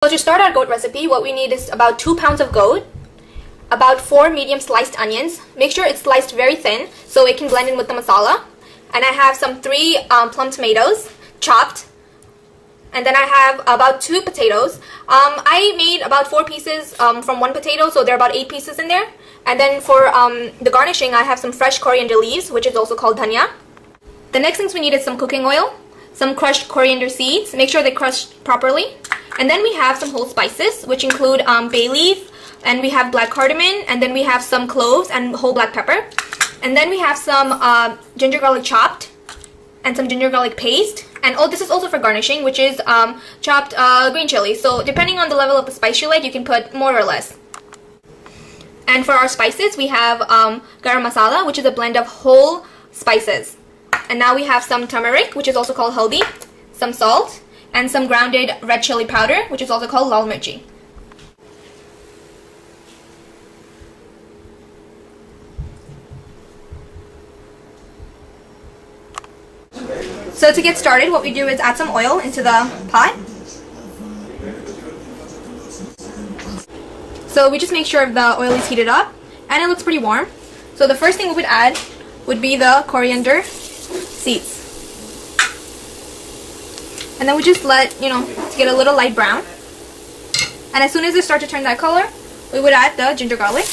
So to start our goat recipe, what we need is about 2 pounds of goat, about 4 medium sliced onions. Make sure it's sliced very thin so it can blend in with the masala. And I have some 3 plum tomatoes chopped. And then I have about 2 potatoes. I made about 4 pieces from 1 potato, so there are about 8 pieces in there. And then for the garnishing, I have some fresh coriander leaves, which is also called dhania. The next things we need is some cooking oil, some crushed coriander seeds. Make sure they're crushed properly. And then we have some whole spices, which include bay leaf, and we have black cardamom, and then we have some cloves and whole black pepper. And then we have some ginger garlic chopped, and some ginger garlic paste. And this is also for garnishing, which is chopped green chili. So depending on the level of the spice you like, you can put more or less. And for our spices, we have garam masala, which is a blend of whole spices. And now we have some turmeric, which is also called haldi, some salt, and some grounded red chili powder, which is also called lal mirchi. So to get started, what we do is add some oil into the pot. So we just make sure the oil is heated up and it looks pretty warm. So the first thing we would add would be the coriander seeds. And then we just let, to get a little light brown. And as soon as they start to turn that color, we would add the ginger garlic.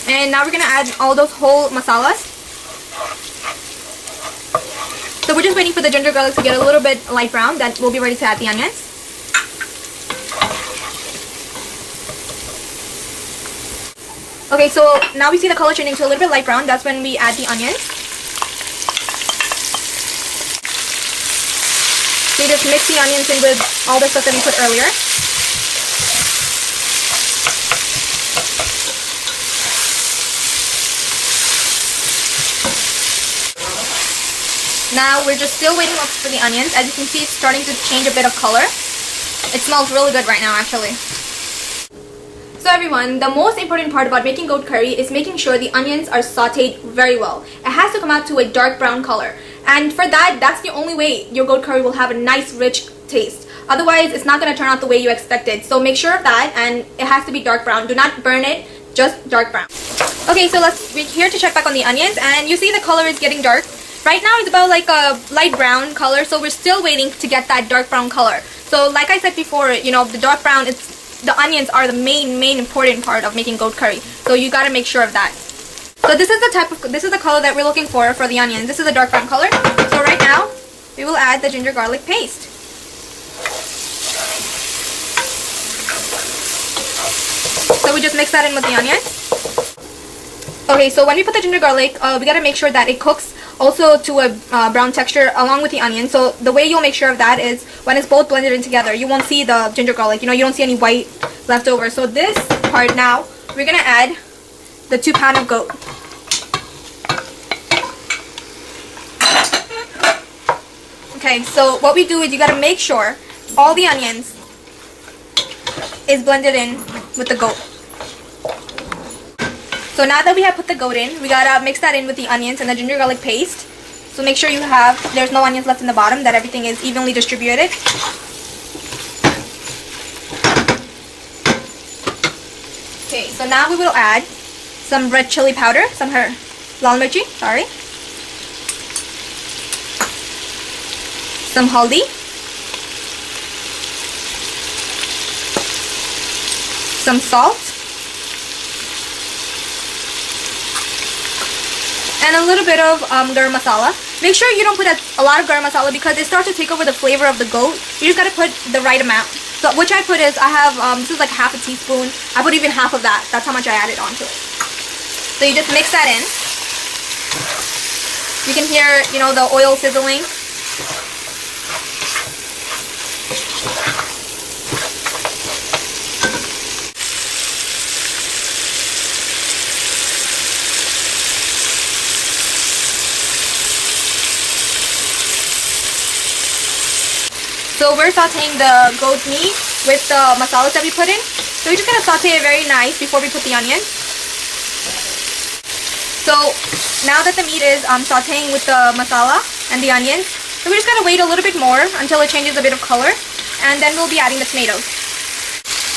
And now we're going to add all those whole masalas. So we're just waiting for the ginger garlic to get a little bit light brown, then we'll be ready to add the onions. Okay, so now we see the color changing to a little bit light brown. That's when we add the onions. So you just mix the onions in with all the stuff that we put earlier. Now we're just still waiting for the onions. As you can see, it's starting to change a bit of color. It smells really good right now, actually. So everyone, the most important part about making goat curry is making sure the onions are sauteed very well. It has to come out to a dark brown color. And for that, that's the only way your goat curry will have a nice rich taste. Otherwise, it's not going to turn out the way you expected. So make sure of that, and it has to be dark brown. Do not burn it, just dark brown. Okay, so we're here to check back on the onions, and you see the color is getting dark. Right now it's about like a light brown color, so we're still waiting to get that dark brown color. So like I said before, the dark brown, the onions are the main important part of making goat curry. So you gotta make sure of that. So this is the color that we're looking for the onions. This is a dark brown color. So right now, we will add the ginger garlic paste. So we just mix that in with the onions. Okay, so when we put the ginger garlic, we gotta make sure that it cooks also to a brown texture along with the onion. So the way you'll make sure of that is when it's both blended in together, you won't see the ginger garlic, you don't see any white left over. So this part now, we're going to add the 2 pounds of goat. Okay, so what we do is you got to make sure all the onions is blended in with the goat. So now that we have put the goat in, we gotta mix that in with the onions and the ginger garlic paste. So make sure there's no onions left in the bottom, that everything is evenly distributed. Okay, so now we will add some red chili powder, some lal mirchi, some haldi, some salt, and a little bit of garam masala. Make sure you don't put a lot of garam masala because it starts to take over the flavor of the goat. You just gotta put the right amount. So which I put is, I have, this is like half a teaspoon. I put even half of that. That's how much I added onto it. So you just mix that in. You can hear, the oil sizzling. So we're sauteing the goat meat with the masalas that we put in. So we're just going to saute it very nice before we put the onions. So now that the meat is sauteing with the masala and the onions, so we're just gonna wait a little bit more until it changes a bit of color, and then we'll be adding the tomatoes.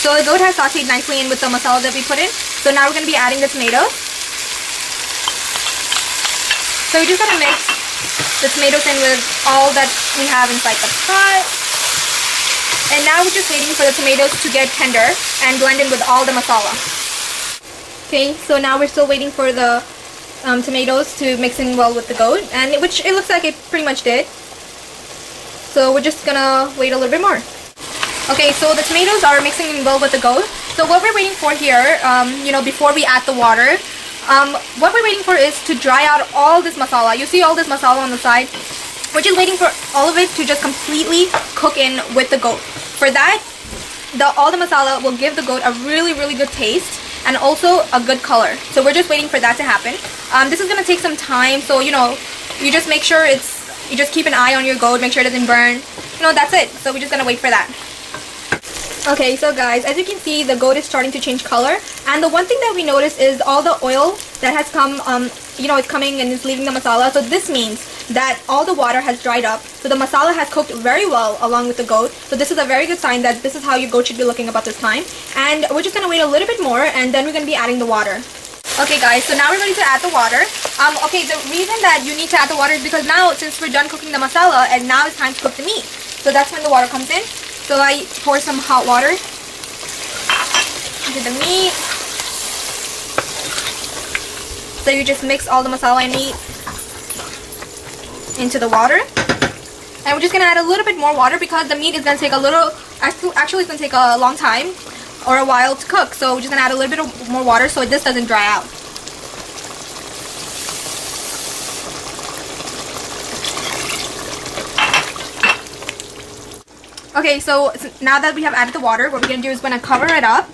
So the goat has sauteed nicely in with the masala that we put in. So now we're gonna be adding the tomatoes. So we're just gonna mix the tomatoes in with all that we have inside the pot. And now we're just waiting for the tomatoes to get tender and blend in with all the masala. Okay, so now we're still waiting for the tomatoes to mix in well with the goat, and which it looks like it pretty much did. So we're just gonna wait a little bit more. Okay, so the tomatoes are mixing in well with the goat. So what we're waiting for here, before we add the water, what we're waiting for is to dry out all this masala. You see all this masala on the side? We're just waiting for all of it to just completely cook in with the goat. For that, all the masala will give the goat a really, really good taste and also a good color. So we're just waiting for that to happen. This is gonna take some time, so you just make sure you just keep an eye on your goat, make sure it doesn't burn. That's it. So we're just gonna wait for that. Okay, so guys, as you can see, the goat is starting to change color, and the one thing that we notice is all the oil that has come, it's coming and is leaving the masala. So this means that all the water has dried up, so the masala has cooked very well along with the goat. So this is a very good sign that this is how your goat should be looking about this time. And we're just gonna wait a little bit more, and then we're gonna be adding the water. Okay guys, so now we're ready to add the water. Okay, the reason that you need to add the water is because now, since we're done cooking the masala, and now it's time to cook the meat. So that's when the water comes in. So I pour some hot water into the meat. So you just mix all the masala and meat into the water. And we're just going to add a little bit more water because the meat is going to take actually it's going to take a long time or a while to cook. So we're just going to add a little bit more water so this doesn't dry out. Okay, so now that we have added the water, what we're going to do is we're going to cover it up,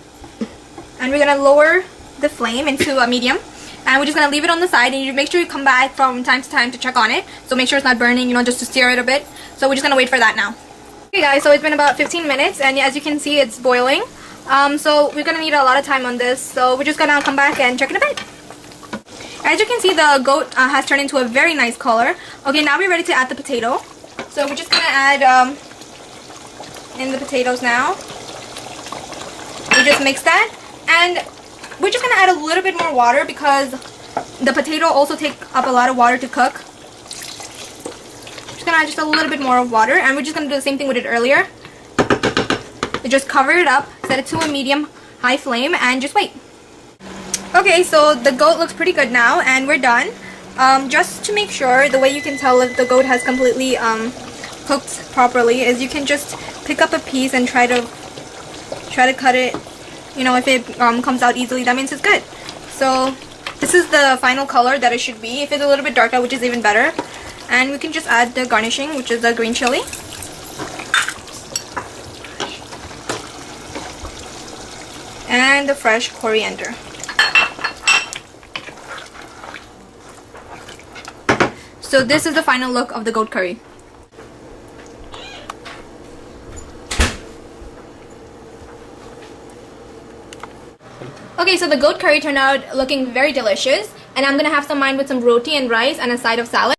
and we're going to lower the flame into a medium, and we're just going to leave it on the side, and you make sure you come back from time to time to check on it, so make sure it's not burning, just to stir it a bit. So we're just going to wait for that now. Okay guys, so it's been about 15 minutes, and as you can see, it's boiling. So we're going to need a lot of time on this, so we're just going to come back and check in a bit. As you can see, the goat has turned into a very nice color. Okay, now we're ready to add the potato. So we're just going to add in the potatoes now. We just mix that, and we're just going to add a little bit more water because the potato also takes up a lot of water to cook. Just going to add just a little bit more of water, and we're just going to do the same thing we did earlier. We just cover it up, set it to a medium-high flame, and just wait. Okay, so the goat looks pretty good now, and we're done. Just to make sure, the way you can tell if the goat has completely cooked properly is you can just pick up a piece and try to cut it. If it comes out easily, that means it's good. So this is the final color that it should be. If it's a little bit darker, which is even better. And we can just add the garnishing, which is the green chili. And the fresh coriander. So this is the final look of the goat curry. Okay, so the goat curry turned out looking very delicious, and I'm gonna have some mine with some roti and rice and a side of salad.